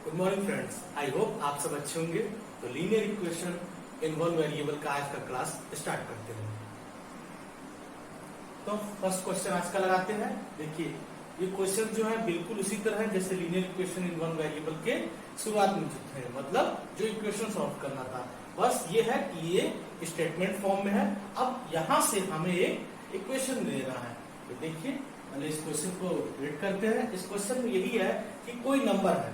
Good morning friends, I hope आप सब अच्छे होंगे। तो linear equation in one variable का आज का क्लास स्टार्ट करते हैं। तो फर्स्ट क्वेश्चन आज का लगाते हैं। देखिए ये क्वेश्चन जो है बिल्कुल उसी तरह है जैसे linear equation in one variable के शुरुआत में जो थे, मतलब जो इक्वेशन सॉल्व करना था, बस ये है कि ये स्टेटमेंट फॉर्म में है। अब यहाँ से हमें एक इक्वेशन दे रहा है। तो देखिए पहले इस क्वेश्चन को रीड करते हैं। इस क्वेश्चन में यही है कि कोई नंबर है,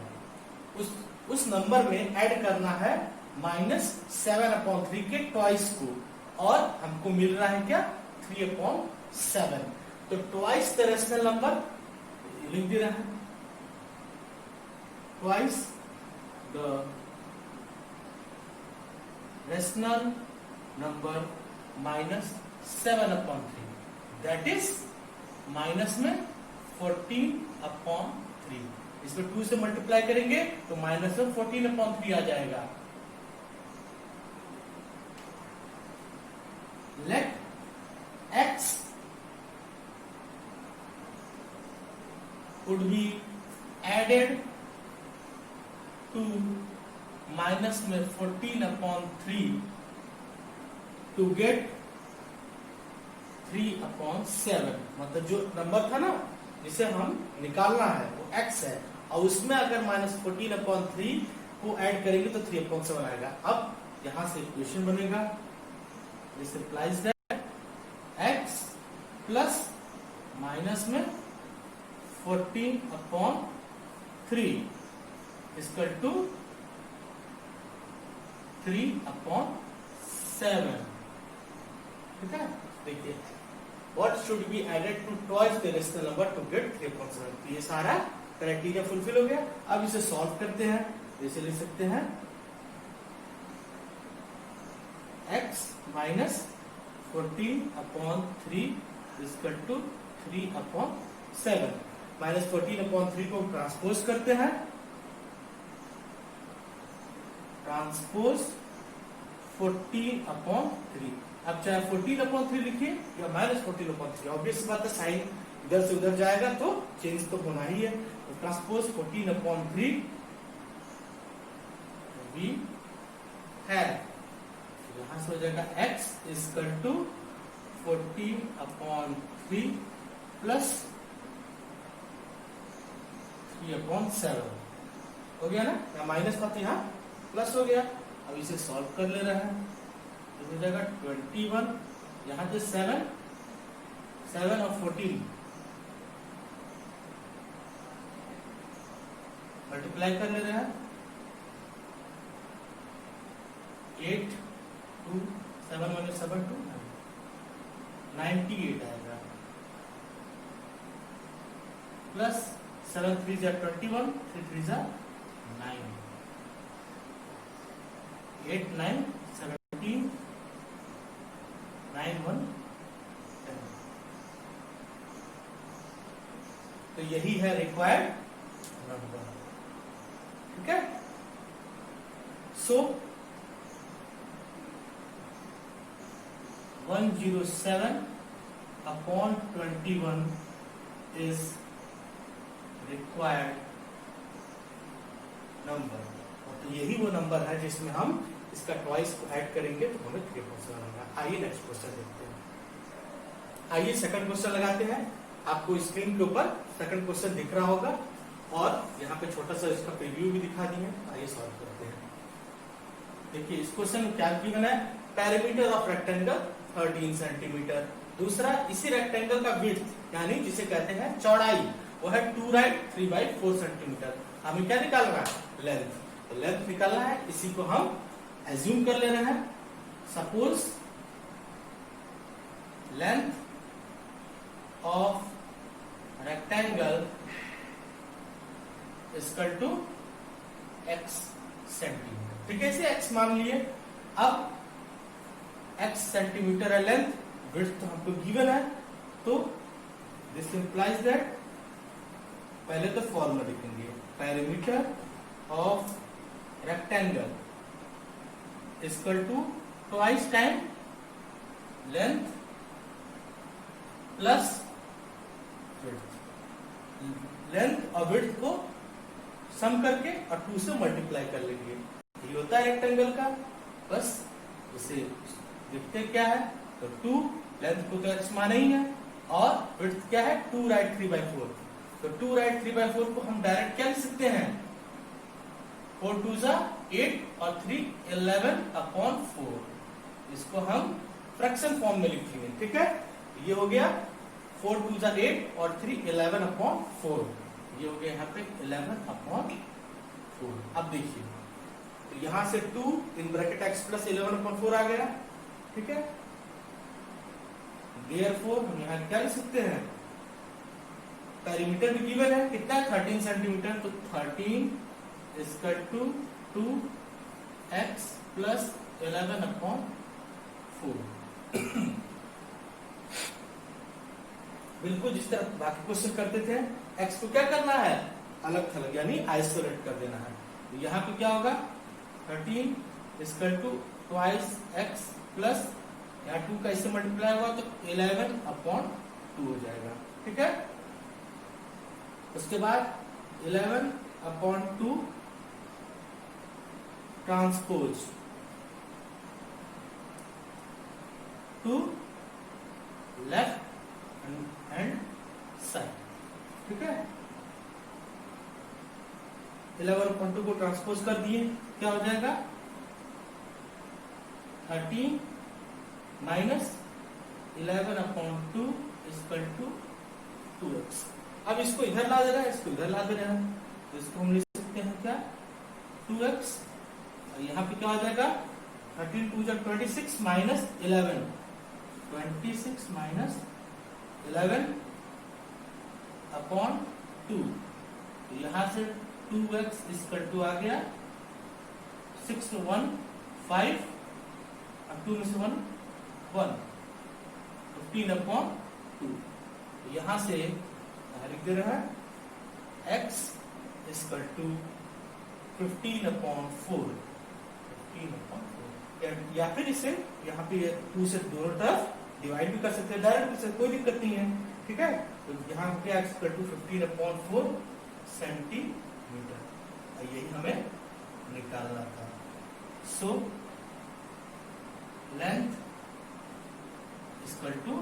उस नंबर में ऐड करना है -7/3 के ट्वाइस को, और हमको मिल रहा है क्या 3/7। तो ट्वाइस द रेशनल नंबर लिख दे रहा है, twice the rational number -7/3, that is minus में 14/3। इसमें 2 से मल्टीप्लाई करेंगे तो माइनस में 14/3 आ जाएगा। Let x would be added to minus में 14/3 to get 3/7। मतलब जो नंबर था ना जिसे हम निकालना है वो x है, और उसमें अगर -14/3 को ऐड करेंगे तो 3/7 आएगा। अब यहां से इक्वेशन बनेगा, this implies that x plus minus में 14/3 इक्वल टू 3/7। ठीक है, देखिए what should be added to twice the rational number to get 3/7। तो ये सारा क्राइटेरिया फुलफिल हो गया। अब इसे सॉल्व करते हैं। जैसे लिख सकते हैं x माइनस 14/3 इक्वल टू 3/7। -14/3 को ट्रांसपोज करते हैं, ट्रांसपोज 14/3। अब चाहे 14/3 लिखिए या -14/3, ऑब्वियस बात है साइन इधर से उधर जाएगा तो चेंज तो होना ही है। तो ट्रांसपोज 14/3 भी है, यहां से हो जाएगा x इक्वल टू 14/3 प्लस 3/7 हो गया ना, या माइनस था तो यहाँ प्लस हो गया। अब इसे सॉल्व कर ले रहे हैं, हो जाएगा 21, यहां से 7 और 14 मल्टीप्लाई कर ले रहे हैं। 8 2 7 - 7 2 98 आएगा, प्लस 7 3 जा 21, 3 3 जा 9, 8 9 17 9 1 10। तो यही है रिक्वायर्ड नंबर। ठीक है, सो 107/21 इज रिक्वायर्ड नंबर। तो यही वो नंबर है जिसमें हम इसका ट्वाइस को ऐड करेंगे तो हमें 3/7 आएगा। आइए नेक्स्ट क्वेश्चन देखते हैं। आइए सेकंड क्वेश्चन लगाते हैं। आपको स्क्रीन के ऊपर सेकंड क्वेश्चन दिख रहा होगा, और यहाँ पे छोटा सा इसका प्रीव्यू भी दिखा दिए। आइए सॉल्व करते हैं। देखिए इस क्वेश्चन में क्या गिवन है, पैरामीटर ऑफ रेक्टेंगल 13 सेंटीमीटर। दूसरा इसी रेक्टेंगल का विड्थ यानी जिसे कहते हैं चौड़ाई, वो है 2 right 3/4 सेंटीमीटर। हमें क्या निकालना है, लेंथ। तो लेंथ निकालना है, इसी को हम एज्यूम कर ले रहे हैं। Suppose length of rectangle equal to x centimetre. ठीक है, इसे x मान लिए। अब x सेंटीमीटर है लेंथ, विड्थ तो हमको गिवन है, तो दिस इंप्लाइज दैट पहले तो फॉर्मूला लिखेंगे, perimeter of rectangle equal to twice time length plus width. Length और विड्थ को सम करके और 2 से मल्टीप्लाई कर लेंगे। ये होता है रेक्टेंगल का। बस इसे देखते क्या है, तो 2 लेंथ को तो x माना ही है और विड्थ क्या है 2 राइट 3/4। तो 2 राइट 3/4 को हम डायरेक्ट क्या लिख सकते हैं, 4 2 जा 8 और 3 11/4। इसको हम फ्रैक्शन फॉर्म में लिखेंगे। ठीक है, ये हो गया 4 2 जा 8 और 3 11/4। ये हो गया यहाँ पे 11/4। अब देखिए, तो यहां से 2 इन ब्रैकेट x प्लस 11/4 आ गया। ठीक है, देयरफॉर हम यहाँ क्या लिख सकते हैं, पेरीमीटर भी गिवन है कितना है 13 सेंटीमीटर। तो 13 इक्वल टू 2x प्लस 11/4। बिल्कुल जिस तरह बाकी क्वेश्चन करते थे, x को क्या करना है, अलग थलग यानी आइसोलेट कर देना है। तो यहाँ पे क्या होगा, 13 equal to twice x plus यहाँ 2 का इससे मल्टीप्लाई होगा तो 11/2 हो जाएगा। ठीक है, उसके बाद 11/2 transpose to left hand side. ठीक है, 11/2 को ट्रांसपोज कर दिए, क्या हो जाएगा 13 माइनस 11/2 इक्वल टू 2x। अब इसको इधर ला देना है, इसको इधर ला देना है, तो इसको हम लिख सकते हैं क्या 2x। और यहाँ पे क्या हो जाएगा 13 2 जा 26 माइनस 11, 26 माइनस 11/2। तो यहाँ से 2x इक्वल टू आ गया 6 में 1 5 और 2 में से 1 1 15/2। तो यहाँ से लिख दे रहा है x इक्वल टू 15/4 या फिर इसे यहाँ पे 2 से दोनों तरफ डिवाइड भी कर सकते हैं, डायरेक्ट से कोई दिक्कत नहीं है। ठीक है, तो यहाँ क्या इक्वल टू 15/4 सेंटीमीटर, यही हमें निकालना था। So length equal to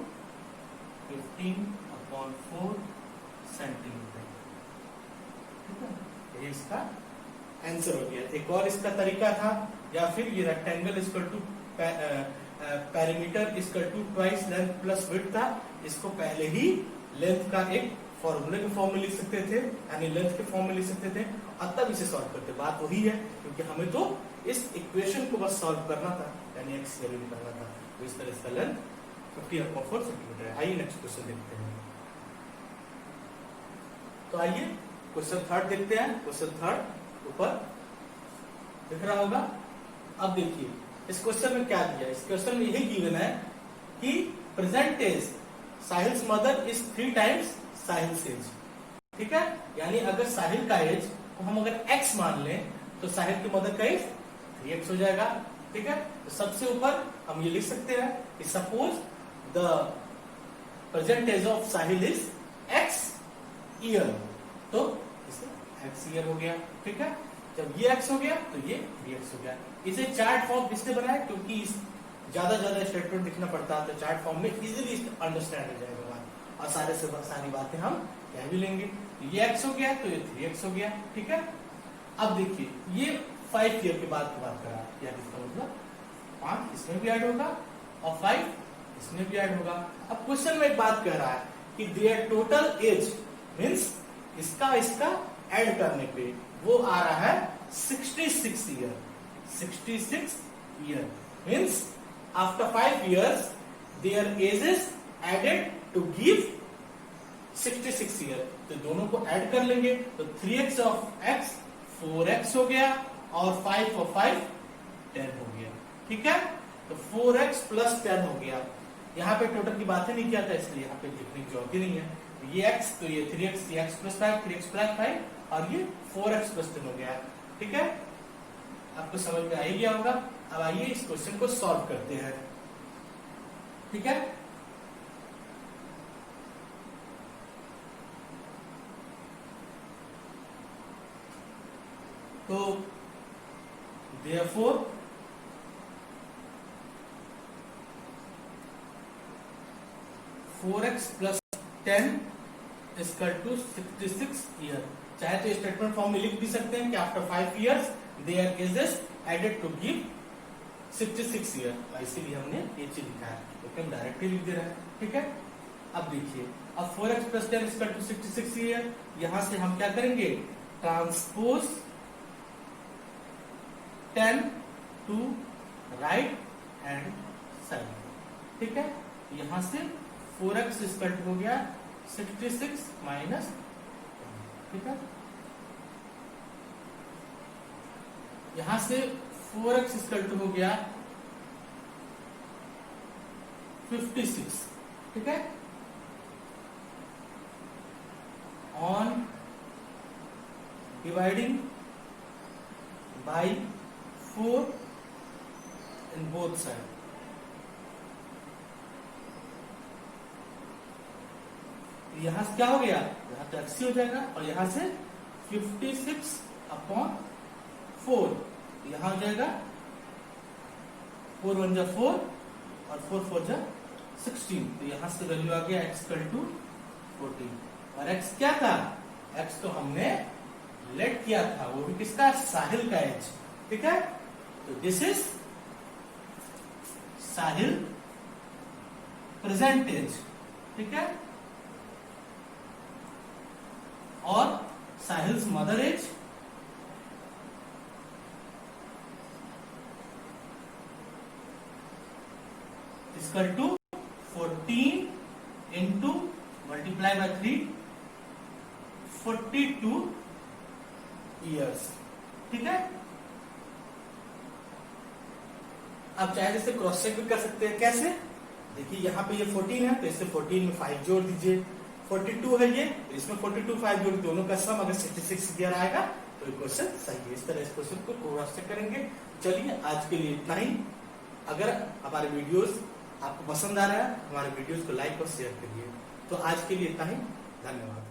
15/4 centimetre. ठीक है, ये इसका आंसर हो गया। एक और इसका तरीका था, या फिर ये rectangle equal to perimeter equal to twice length plus width था। इसको पहले ही लेंथ का एक फॉर्मूले के फॉर्म में लिख सकते थे, यानी लेंथ के फॉर्म में लिख सकते थे और तब इसे सॉल्व करते। बात वही है, क्योंकि हमें तो इस इक्वेशन को बस सॉल्व करना था, यानी x वैल्यू निकालना था। तो इस तरह इसका लेंथ 15/4 सेंटीमीटर है। आइए नेक्स्ट क्वेश्चन देखते हैं। तो आइए क्वेश्चन थर्ड देखते हैं। क्वेश्चन थर्ड ऊपर दिख रहा होगा। अब देखिए इस क्वेश्चन में क्या दिया है। इस क्वेश्चन में यही गिवन है कि present age Sahil's mother is 3 times Sahil's age. ठीक है, यानी अगर साहिल का एज को हम अगर x मान लें तो साहिल की मदर का एज 3x हो जाएगा। ठीक है, तो सबसे ऊपर हम ये लिख सकते हैं कि suppose the present age of Sahil is x year, तो इसे x ईयर हो गया। ठीक है, जब ये x हो गया तो ये 3x हो गया। इसे चार्ट फॉर्म किसने बनाया, क्योंकि ज्यादा स्टेटमेंट लिखना पड़ता है, तो चार्ट फॉर्म में इजीली अंडरस्टैंड हो जाएगा और सारी बातें हम कह भी लेंगे। ये x हो गया तो ये 3x हो गया। ठीक है, अब देखिए ये 5 ईयर के बाद की बात कर रहा है, यानी इसका मतलब 5 इसमें भी ऐड होगा और 5 इसमें भी ऐड होगा। अब क्वेश्चन में एक बात कह रहा है कि देयर टोटल एज मींस इसका ऐड करने पे वो आ रहा है 66 year. 66 year means after 5 years their age is added to give 66 year. तो दोनों को ऐड कर लेंगे तो 3x of x 4x हो गया और 5 of 5 10 हो गया। ठीक है, तो 4x plus 10 हो गया। यहाँ पे टोटल की बात ही नहीं किया था, इसलिए यहाँ पे लिखने की जरूरत ही नहीं है। तो ये x तो ये 3x, ये x plus 5, 3x plus 5 और ये 4x plus 10 हो गया। ठीक है, आपको समझ में आ ही गया होगा। अब आइए इस क्वेश्चन को सॉल्व करते हैं। ठीक है, तो therefore 4x plus 10 equal to 66 year. चाहे तो स्टेटमेंट फॉर्म में लिख भी सकते हैं कि after 5 years there is added to give 66 year, इसीलिए हमने ये चीज लिखा है, क्योंकि हम डायरेक्टली लिख दे रहे हैं। ठीक है, अब देखिए, अब 4x plus 10 equal to 66 year, यहां से हम क्या करेंगे, transpose 10 to right hand side. ठीक है, यहां से 4x इक्वल टू हो गया 66 माइनस, ठीक है, यहां से 4x इक्वल टू हो गया 56। ठीक है, on dividing by 4 in both side. यहां से क्या हो गया, यहां तो x हो जाएगा, और यहां से 56 अपॉन 4, यहां हो जाएगा 4 1 जा 4 और 4 4 जा 16, तो यहां से वैल्यू आ गया x इक्वल टू 14। और x क्या था, x तो हमने लेट किया था, वो भी किसका, साहिल का एज। ठीक है, तो this is Sahil present age. ठीक है, और Sahil's mother age equal to 14 into multiply by 3, 42 years. ठीक है, आप चाहे जैसे क्रॉस चेक भी कर सकते हैं। कैसे, देखिए यहाँ पे ये 14 है, तो इससे 14 में 5 जोड़ दीजिए, 42 है ये, तो इसमें 42 5 जोड़, दोनों का सम अगर 66 ईयर आएगा तो ये क्वेश्चन सही है। इस तरह इस क्वेश्चन को क्रॉस चेक करेंगे। चलिए, आज के लिए इतना ही। अगर हमारे वीडियोस आपको पसंद आ रहा है, हमारे वीडियोस को लाइक और शेयर करिए। तो आज के लिए इतना ही, धन्यवाद।